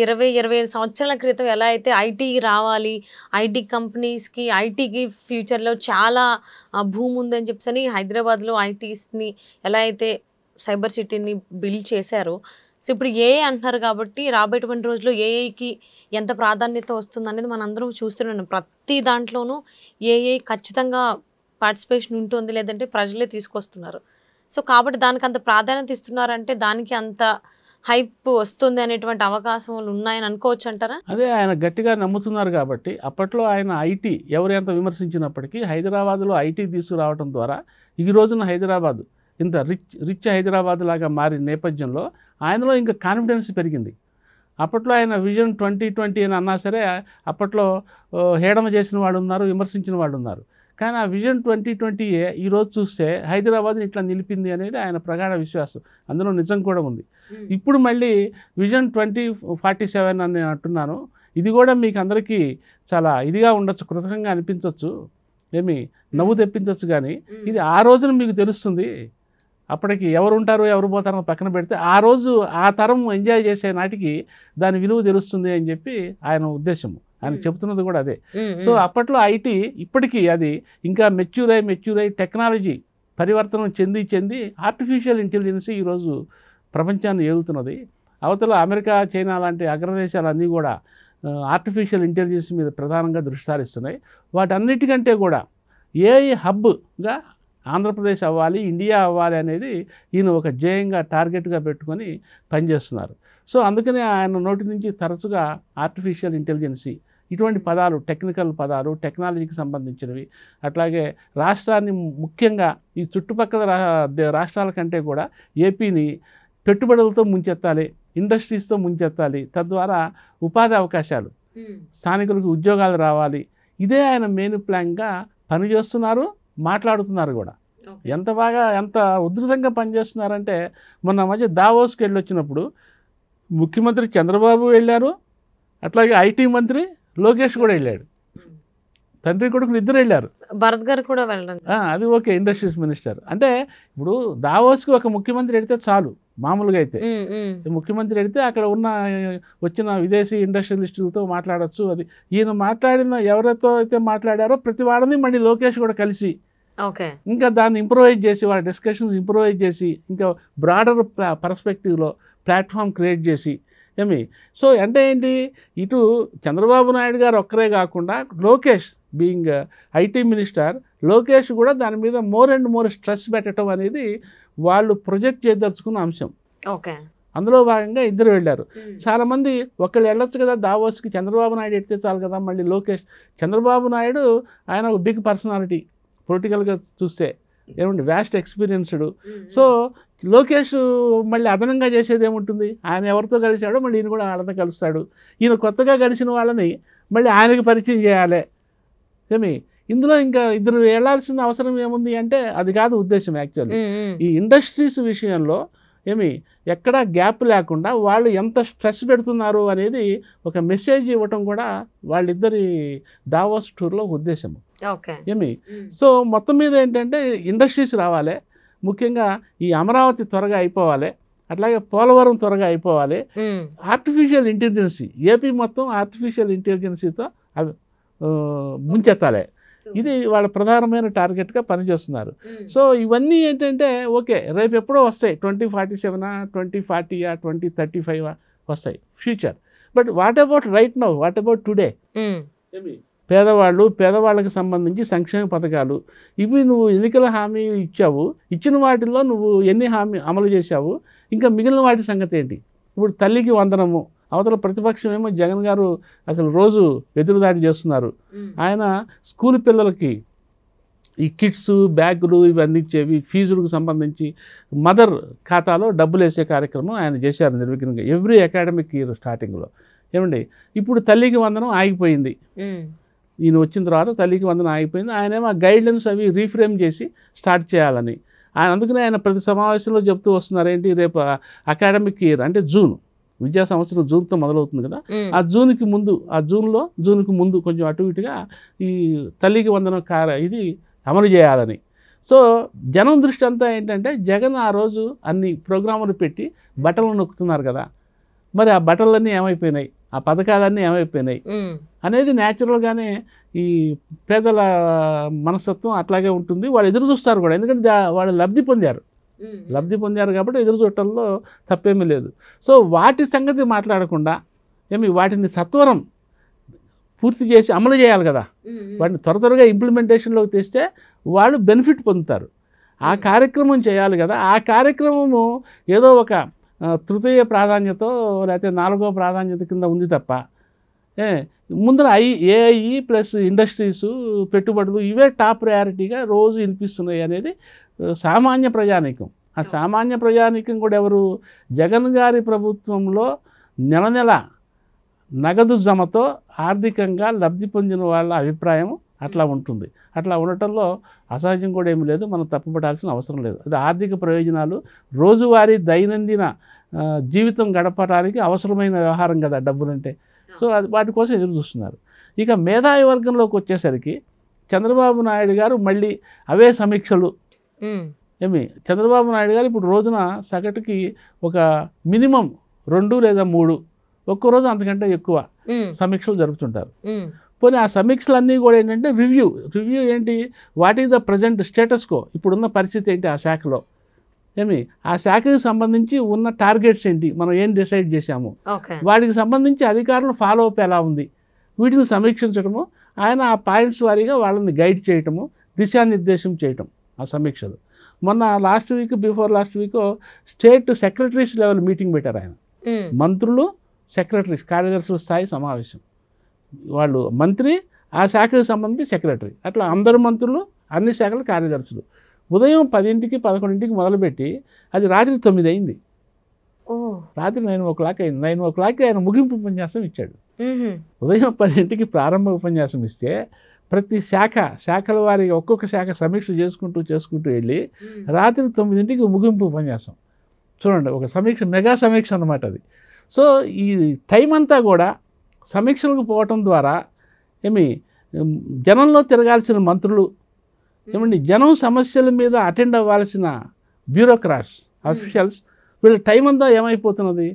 20-25 సంవత్సరాల క్రితం ఎలా అయితే ఐటీ రావాలి, ఐటీ కంపెనీస్‌కి, ఐటీకి ఫ్యూచర్‌లో చాలా భూమి ఉందని చెప్పేసని హైదరాబాద్‌లో ఐటీస్‌ని ఎలా అయితే సైబర్ సిటీని బిల్డ్ చేశారో, సో ఇప్పుడు ఏఐ అంటున్నారు కాబట్టి రాబోయేటువంటి రోజుల్లో ఏఐకి ఎంత ప్రాధాన్యత వస్తుందనేది మనందరం చూస్తున్నాం. ప్రతి దాంట్లోనూ ఏఐ ఖచ్చితంగా పార్టిసిపేషన్ ఉంటుంది. లేదంటే ప్రజలే తీసుకొస్తున్నారు. సో కాబట్టి దానికి అంత ప్రాధాన్యత ఇస్తున్నారంటే దానికి అంత హైప్ వస్తుంది అనేటువంటి అవకాశాలు ఉన్నాయని అనుకోవచ్చు అంటారా? అదే ఆయన గట్టిగా నమ్ముతున్నారు కాబట్టి అప్పట్లో ఆయన ఐటీ ఎవరు ఎంత విమర్శించినప్పటికీ హైదరాబాద్లో ఐటీ తీసుకురావడం ద్వారా ఈ రోజున హైదరాబాద్ ఇంత రిచ్ హైదరాబాద్ లాగా మారిన నేపథ్యంలో ఆయనలో ఇంకా కాన్ఫిడెన్స్ పెరిగింది. అప్పట్లో ఆయన విజన్ 2020 అని అన్నా సరే అప్పట్లో హేళన చేసిన వాళ్ళు ఉన్నారు, విమర్శించిన వాళ్ళు ఉన్నారు. కానీ ఆ విజన్ 2020 ఈరోజు చూస్తే హైదరాబాద్ని ఇట్లా నిలిపింది అనేది ఆయన ప్రగాఢ విశ్వాసం. అందులో నిజం కూడా ఉంది. ఇప్పుడు మళ్ళీ విజన్ 2047 అని నేను అంటున్నాను. ఇది కూడా మీకు అందరికీ చాలా ఇదిగా ఉండొచ్చు, కృతజ్ఞంగా అనిపించవచ్చు, ఏమి నవ్వు తెప్పించవచ్చు. కానీ ఇది ఆ రోజున మీకు తెలుస్తుంది. అప్పటికి ఎవరు ఉంటారో ఎవరు పోతారో పక్కన పెడితే ఆ రోజు ఆ తరం ఎంజాయ్ చేసే నాటికి దాని విలువ తెలుస్తుంది అని చెప్పి ఆయన ఉద్దేశము. ఆయన చెప్తున్నది కూడా అదే. సో అప్పట్లో ఐటీ ఇప్పటికీ అది ఇంకా మెచ్యూర్ అయి టెక్నాలజీ పరివర్తనం చెంది ఆర్టిఫిషియల్ ఇంటెలిజెన్స్ ఈరోజు ప్రపంచాన్ని ఏలుతున్నది. అవతల అమెరికా, చైనా లాంటి అగ్రదేశాలన్నీ కూడా ఆర్టిఫిషియల్ ఇంటెలిజెన్స్ మీద ప్రధానంగా దృష్టి సారిస్తున్నాయి. వాటన్నిటికంటే కూడా ఏఐ హబ్గా ఆంధ్రప్రదేశ్ అవ్వాలి, ఇండియా అవ్వాలి అనేది ఈయన ఒక ధ్యేయంగా టార్గెట్గా పెట్టుకొని పనిచేస్తున్నారు. సో అందుకనే ఆయన నోటి నుంచి తరచుగా ఆర్టిఫిషియల్ ఇంటెలిజెన్సీ ఇటువంటి పదాలు, టెక్నికల్ పదాలు, టెక్నాలజీకి సంబంధించినవి, అట్లాగే రాష్ట్రాన్ని ముఖ్యంగా ఈ చుట్టుపక్కల రాష్ట్రాల కంటే కూడా ఏపీని పెట్టుబడులతో ముంచెత్తాలి, ఇండస్ట్రీస్తో ముంచెత్తాలి, తద్వారా ఉపాధి అవకాశాలు, స్థానికులకు ఉద్యోగాలు రావాలి. ఇదే ఆయన మెయిన్ ప్లాన్గా పనిచేస్తున్నారు, మాట్లాడుతున్నారు కూడా. ఎంత బాగా ఎంత ఉధృతంగా పనిచేస్తున్నారంటే మొన్న మధ్య దావోస్కి వెళ్ళొచ్చినప్పుడు ముఖ్యమంత్రి చంద్రబాబు వెళ్ళారు, అట్లాగే ఐటీ మంత్రి లోకేష్ కూడా వెళ్ళాడు. తండ్రి కొడుకులు ఇద్దరు వెళ్ళారు. భరత్ గారు కూడా వెళ్ళడం అది ఓకే, ఇండస్ట్రీస్ మినిస్టర్. అంటే ఇప్పుడు దావోస్కి ఒక ముఖ్యమంత్రి వెళితే చాలు. మామూలుగా అయితే ముఖ్యమంత్రి వెళితే అక్కడ వచ్చిన విదేశీ ఇండస్ట్రియలిస్టులతో మాట్లాడచ్చు. అది ఈయన మాట్లాడిన ఎవరితో అయితే మాట్లాడారో ప్రతి వాడిని మళ్ళీ లోకేష్ కూడా కలిసి ఇంకా దాన్ని ఇంప్రూవైజ్ చేసి, వాళ్ళ డిస్కషన్స్ ఇంప్రూవైజ్ చేసి, ఇంకా బ్రాడర్ పర్స్పెక్టివ్లో ప్లాట్ఫామ్ క్రియేట్ చేసి సో అంటే ఏంటి, ఇటు చంద్రబాబు నాయుడు గారు ఒక్కరే కాకుండా Lokesh being IT minister, Lokesh కూడా దాని మీద మోర్ అండ్ మోర్ స్ట్రెస్ పెట్టడం అనేది వాళ్ళు ప్రొజెక్ట్ చేయదలుచుకున్న అంశం. అందులో భాగంగా ఇద్దరు వెళ్ళారు. చాలామంది ఒకళ్ళు వెళ్ళొచ్చు కదా దావోస్కి, చంద్రబాబు నాయుడు ఎడితే చాలు కదా. మళ్ళీ లోకేష్, చంద్రబాబు నాయుడు ఆయన ఒక బిగ్ పర్సనాలిటీ పొలిటికల్గా చూస్తే, ఏమండి వ్యాస్ట్ ఎక్స్పీరియన్స్డ్. సో లోకేష్ మళ్ళీ అదనంగా చేసేది ఏముంటుంది, ఆయన ఎవరితో కలిశాడో మళ్ళీ ఈయన కూడా వాళ్ళతో కలుస్తాడు. ఈయన కొత్తగా కలిసిన వాళ్ళని మళ్ళీ ఆయనకి పరిచయం చేయాలి. ఇందులో ఇంకా ఇద్దరు వెళ్ళాల్సిన అవసరం ఏముంది అంటే అది కాదు ఉద్దేశం. యాక్చువల్లీ ఈ ఇండస్ట్రీస్ విషయంలో ఎక్కడా గ్యాప్ లేకుండా వాళ్ళు ఎంత స్ట్రెస్ పెడుతున్నారు అనేది ఒక మెసేజ్ ఇవ్వటం కూడా వాళ్ళిద్దరి దావోస్ టూర్లో ఉద్దేశము. సో మొత్తం మీద ఏంటంటే ఇండస్ట్రీస్ రావాలి, ముఖ్యంగా ఈ అమరావతి త్వరగా అయిపోవాలి, అట్లాగే పోలవరం త్వరగా అయిపోవాలి, ఆర్టిఫిషియల్ ఇంటెలిజెన్సీ ఏపీ మొత్తం ఆర్టిఫిషియల్ ఇంటెలిజెన్సీతో ముంచెత్తాలి. ఇది వాళ్ళ ప్రధానమైన టార్గెట్గా పనిచేస్తున్నారు. సో ఇవన్నీ ఏంటంటే ఓకే రేపు ఎప్పుడో వస్తాయి, 2047, 2040, 2035 వస్తాయి future. But what about right now, what about today? పేదవాళ్ళకి సంబంధించి సంక్షేమ పథకాలు ఇవి నువ్వు ఎన్నికల హామీ ఇచ్చావు, ఇచ్చిన వాటిల్లో నువ్వు ఎన్ని హామీ అమలు చేశావు, ఇంకా మిగిలిన వాటి సంగతి ఏంటి? ఇప్పుడు తల్లికి వందనము, అవతల ప్రతిపక్షం ఏమో జగన్ గారు అసలు రోజు ఎదురుదాడి చేస్తున్నారు. ఆయన స్కూల్ పిల్లలకి ఈ కిట్స్, బ్యాగులు ఇవి అందించేవి, ఫీజులకు సంబంధించి మదర్ ఖాతాలో డబ్బులు వేసే కార్యక్రమం ఆయన చేశారు నిర్విఘ్నంగా ఎవ్రీ అకాడమిక్ ఇయర్ స్టార్టింగ్లో. ఇప్పుడు తల్లికి వందనం ఆగిపోయింది. ఈయన వచ్చిన తర్వాత తల్లికి వందనం ఆగిపోయింది. ఆయనేమో ఆ గైడ్లైన్స్ అవి రీఫ్రేమ్ చేసి స్టార్ట్ చేయాలని అందుకనే ఆయన ప్రతి సమావేశంలో చెప్తూ వస్తున్నారు. ఏంటి, రేపు అకాడమిక్ ఇయర్ అంటే జూన్, విద్యా సంవత్సరం జూన్తో మొదలవుతుంది కదా, ఆ జూన్కి ముందు కొంచెం అటు ఇటుగా ఈ తల్లికి వందనం ఇది అమలు చేయాలని. సో జనం దృష్టి అంతా ఏంటంటే జగన్ ఆ రోజు అన్ని ప్రోగ్రాములు పెట్టి బట్టలు నొక్కుతున్నారు కదా, మరి ఆ బట్టలన్నీ ఏమైపోయినాయి, ఆ పథకాలన్నీ ఏమైపోయినాయి అనేది న్యాచురల్గానే ఈ పేదల మనస్తత్వం అట్లాగే ఉంటుంది. వాళ్ళు ఎదురు చూస్తారు కూడా, ఎందుకంటే వాళ్ళు లబ్ధి పొందారు కాబట్టి ఎదురు చూడటంలో తప్పేమీ లేదు. సో వాటి సంగతి మాట్లాడకుండా వాటిని సత్వరం పూర్తి చేసి అమలు చేయాలి కదా, వాటిని త్వరగా ఇంప్లిమెంటేషన్లోకి తెస్తే వాళ్ళు బెనిఫిట్ పొందుతారు. ఆ కార్యక్రమం చేయాలి కదా. ఆ కార్యక్రమము ఏదో ఒక తృతీయ ప్రాధాన్యత లేకపోతే 4వ ప్రాధాన్యత కింద ఉంది తప్ప ముందర ఏఐ ప్లస్ ఇండస్ట్రీసు పెట్టుబడులు ఇవే టాప్ ప్రయారిటీగా రోజు వినిపిస్తున్నాయి అనేది సామాన్య ప్రజానీకం. ఆ సామాన్య ప్రజానీకం కూడా ఎవరు, జగన్ గారి ప్రభుత్వంలో నెల నగదు జమతో ఆర్థికంగా లబ్ధి పొందిన వాళ్ళ అభిప్రాయం అట్లా ఉంటుంది. అట్లా ఉండటంలో అసహజం కూడా ఏమీ లేదు, మనం తప్పుపడాల్సిన అవసరం లేదు. అది ఆర్థిక ప్రయోజనాలు, రోజువారీ దైనందిన జీవితం గడపడానికి అవసరమైన వ్యవహారం కదా డబ్బులంటే. సో అది వాటి కోసం ఎదురు చూస్తున్నారు. ఇక మేధావి వర్గంలోకి వచ్చేసరికి చంద్రబాబు నాయుడు గారు మళ్ళీ అవే సమీక్షలు. చంద్రబాబు నాయుడు గారు ఇప్పుడు రోజున సగటుకి ఒక మినిమం 2 లేదా 3, ఒక్కో రోజు అంతకంటే ఎక్కువ సమీక్షలు జరుపుతుంటారు. పోనీ ఆ సమీక్షలన్నీ కూడా ఏంటంటే రివ్యూ ఏంటి, what is the present status quo, ఇప్పుడున్న పరిస్థితి ఏంటి ఆ శాఖలో, ఆ శాఖకి సంబంధించి ఉన్న టార్గెట్స్ ఏంటి, మనం ఏం డిసైడ్ చేశాము, వాటికి సంబంధించి అధికారులు ఫాలో అప్ ఎలా ఉంది, వీటిని సమీక్షించడము, ఆయన ఆ పాయింట్స్ వారీగా వాళ్ళని గైడ్ చేయటము, దిశానిర్దేశం చేయటం ఆ సమీక్షలు. మొన్న before last week state secretaries level meeting పెట్టారు ఆయన. మంత్రులు, సెక్రటరీస్, కార్యదర్శుల స్థాయి సమావేశం. వాళ్ళు మంత్రి, ఆ శాఖకు సంబంధించి సెక్రటరీ, అట్లా అందరు మంత్రులు, అన్ని శాఖల కార్యదర్శులు. ఉదయం 10కి 11కి మొదలుపెట్టి అది రాత్రి 9 అయింది. రాత్రి 9 అయింది. 9 ఆయన ముగింపు ఉపన్యాసం ఇచ్చాడు. ఉదయం 10కి ప్రారంభ ఉపన్యాసం ఇస్తే ప్రతి శాఖల వారిగా ఒక్కొక్క శాఖ సమీక్ష చేసుకుంటూ వెళ్ళి రాత్రి 9కి ముగింపు ఉపన్యాసం. చూడండి, ఒక సమీక్ష, మెగా సమీక్ష అన్నమాట అది. సో ఈ టైం అంతా కూడా సమీక్షలకు పోవటం ద్వారా జనంలో తిరగాల్సిన మంత్రులు, జనం సమస్యల మీద అటెండ్ అవ్వాల్సిన బ్యూరోక్రాట్స్, అఫీషియల్స్, వీళ్ళ టైం అంతా ఏమైపోతున్నది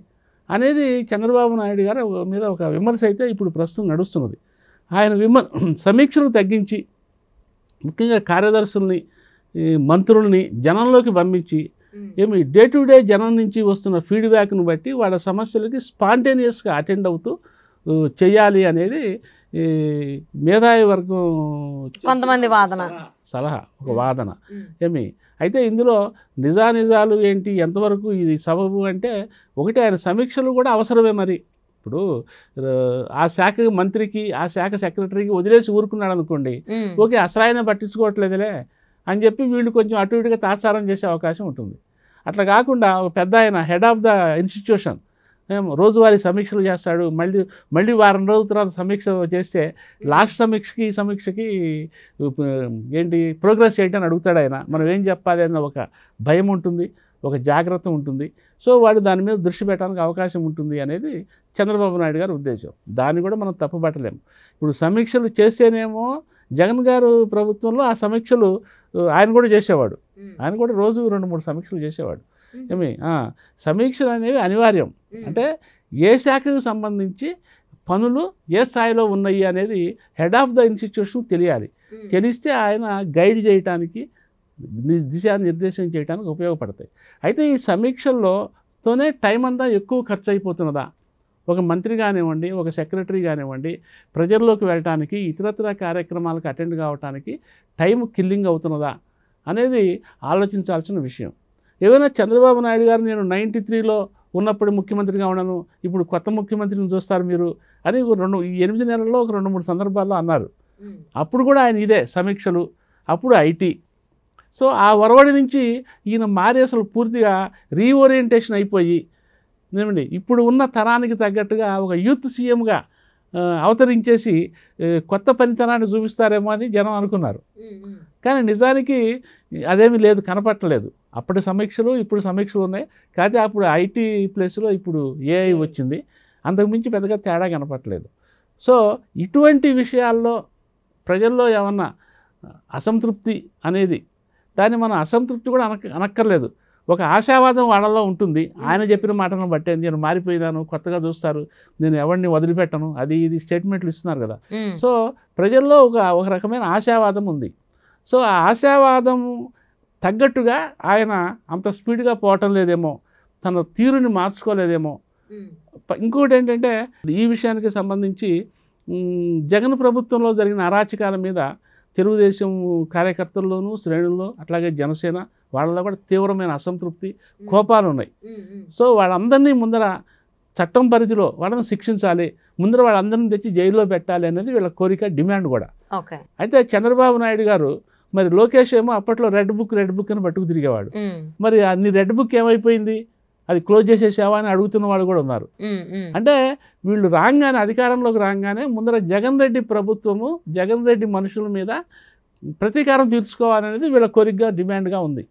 అనేది చంద్రబాబు నాయుడు గారు మీద ఒక విమర్శ అయితే ఇప్పుడు ప్రస్తుతం నడుస్తున్నది. ఆయన సమీక్షలు తగ్గించి ముఖ్యంగా కార్యదర్శుల్ని, మంత్రుల్ని జనంలోకి పంపించి డే టు డే జనం నుంచి వస్తున్న ఫీడ్బ్యాక్ను బట్టి వాళ్ళ సమస్యలకి స్పాంటేనియస్గా అటెండ్ అవుతూ చేయాలి అనేది మేధావి వర్గం కొంతమంది వాదన, సలహా, ఒక వాదన. అయితే ఇందులో నిజాలు ఏంటి, ఎంతవరకు ఇది సబబు అంటే, ఒకటి ఆయన సమీక్షలు కూడా అవసరమే. మరి ఇప్పుడు ఆ శాఖ మంత్రికి, ఆ శాఖ సెక్రటరీకి వదిలేసి ఊరుకున్నాడు అనుకోండి, ఓకే అసలు ఆయన పట్టించుకోవట్లేదులే అని చెప్పి వీళ్ళు కొంచెం అటు ఇటుగా తాత్సారం చేసే అవకాశం ఉంటుంది. అట్లా కాకుండా ఒక పెద్ద ఆయన హెడ్ ఆఫ్ ద ఇన్స్టిట్యూషన్ రోజువారీ సమీక్షలు చేస్తాడు, మళ్ళీ వారం రోజుల తర్వాత సమీక్ష చేస్తే లాస్ట్ సమీక్షకి ఏంటి ప్రోగ్రెస్ ఏంటి అని అడుగుతాడు ఆయన. మనం ఏం చెప్పాలి అన్న ఒక భయం ఉంటుంది, ఒక జాగ్రత్త ఉంటుంది. సో వాడు దాని మీద దృష్టి పెట్టడానికి అవకాశం ఉంటుంది అనేది చంద్రబాబు నాయుడు గారి ఉద్దేశం. దాన్ని కూడా మనం తప్పుపట్టలేము. ఇప్పుడు సమీక్షలు చేస్తేనేమో జగన్ గారు ప్రభుత్వంలో ఆ సమీక్షలు ఆయన కూడా చేసేవాడు. ఆయన కూడా రోజు 2-3 సమీక్షలు చేసేవాడు. సమీక్షలు అనేవి అనివార్యం. అంటే ఏ శాఖకు సంబంధించి పనులు ఏ స్థాయిలో ఉన్నాయి అనేది హెడ్ ఆఫ్ ద ఇన్స్టిట్యూషన్ తెలియాలి. తెలిస్తే ఆయన గైడ్ చేయడానికి, దిశానిర్దేశం చేయడానికి ఉపయోగపడతాయి. అయితే ఈ సమీక్షల్లోనే టైం అంతా ఎక్కువ ఖర్చు అయిపోతున్నదా, ఒక మంత్రి కానివ్వండి, ఒక సెక్రటరీ కానివ్వండి, ప్రజల్లోకి వెళ్ళటానికి, ఇతరత్ర కార్యక్రమాలకు అటెండ్ కావటానికి టైం కిల్లింగ్ అవుతున్నదా అనేది ఆలోచించాల్సిన విషయం. ఏమైనా చంద్రబాబు నాయుడు గారు నేను 93లో ఉన్నప్పుడు ముఖ్యమంత్రిగా ఉన్నాను, ఇప్పుడు కొత్త ముఖ్యమంత్రిని చూస్తారు మీరు అని 8 నెలల్లో ఒక 2-3 సందర్భాల్లో అన్నారు. అప్పుడు కూడా ఆయన ఇదే సమీక్షలు, అప్పుడు ఐటీ. సో ఆ ఒరవడి నుంచి ఈయన మారి అసలు పూర్తిగా రీఓరియంటేషన్ అయిపోయి ఇప్పుడు ఉన్న తరానికి తగ్గట్టుగా ఒక యూత్ సీఎంగా అవతరించేసి కొత్త పనితనాన్ని చూపిస్తారేమో అని జనం అనుకున్నారు. కానీ నిజానికి అదేమీ లేదు, కనపట్టలేదు. అప్పటి సమీక్షలు ఇప్పుడు సమీక్షలు ఉన్నాయి. కాకపోతే అప్పుడు ఐటీ ప్లేస్లో ఇప్పుడు ఏఐ వచ్చింది, అంతకుమించి పెద్దగా తేడా కనపట్టలేదు. సో ఇటువంటి విషయాల్లో ప్రజల్లో ఏమన్నా అసంతృప్తి అనేది, దాన్ని మనం అసంతృప్తి కూడా అనక్కర్లేదు. ఒక ఆశావాదం వాళ్ళలో ఉంటుంది. ఆయన చెప్పిన మాటను బట్టే నేను మారిపోయినాను, కొత్తగా చూస్తారు, నేను ఎవరిని వదిలిపెట్టను, అది ఇది స్టేట్మెంట్లు ఇస్తున్నారు కదా. సో ప్రజల్లో ఒక రకమైన ఆశావాదం ఉంది. సో ఆ ఆశావాదం తగ్గట్టుగా ఆయన అంత స్పీడ్గా పోవటం లేదేమో, తన తీరుని మార్చుకోలేదేమో. ఇంకొకటి ఏంటంటే ఈ విషయానికి సంబంధించి జగన్ ప్రభుత్వంలో జరిగిన అరాచకాల మీద తెలుగుదేశం కార్యకర్తల్లోనూ శ్రేణుల్లో అట్లాగే జనసేన వాళ్ళలో కూడా తీవ్రమైన అసంతృప్తి, కోపాలు ఉన్నాయి. సో వాళ్ళందరినీ ముందర చట్టం పరిధిలో వాళ్ళని శిక్షించాలి, ముందర వాళ్ళందరినీ తెచ్చి జైల్లో పెట్టాలి అనేది వీళ్ళ కోరిక, డిమాండ్ కూడా. అయితే చంద్రబాబు నాయుడు గారు మరి లోకేష్ ఏమో అప్పట్లో రెడ్ బుక్ అని పట్టుకు తిరిగేవాడు. మరి నీ రెడ్ బుక్ ఏమైపోయింది, అది క్లోజ్ చేసేసావా అని అడుగుతున్న వాళ్ళు కూడా ఉన్నారు. అంటే వీళ్ళు రాగానే, అధికారంలోకి రాగానే ముందర జగన్ రెడ్డి ప్రభుత్వము, జగన్ రెడ్డి మనుషుల మీద ప్రతీకారం తీర్చుకోవాలనేది వీళ్ళ కోరికగా, డిమాండ్గా ఉంది.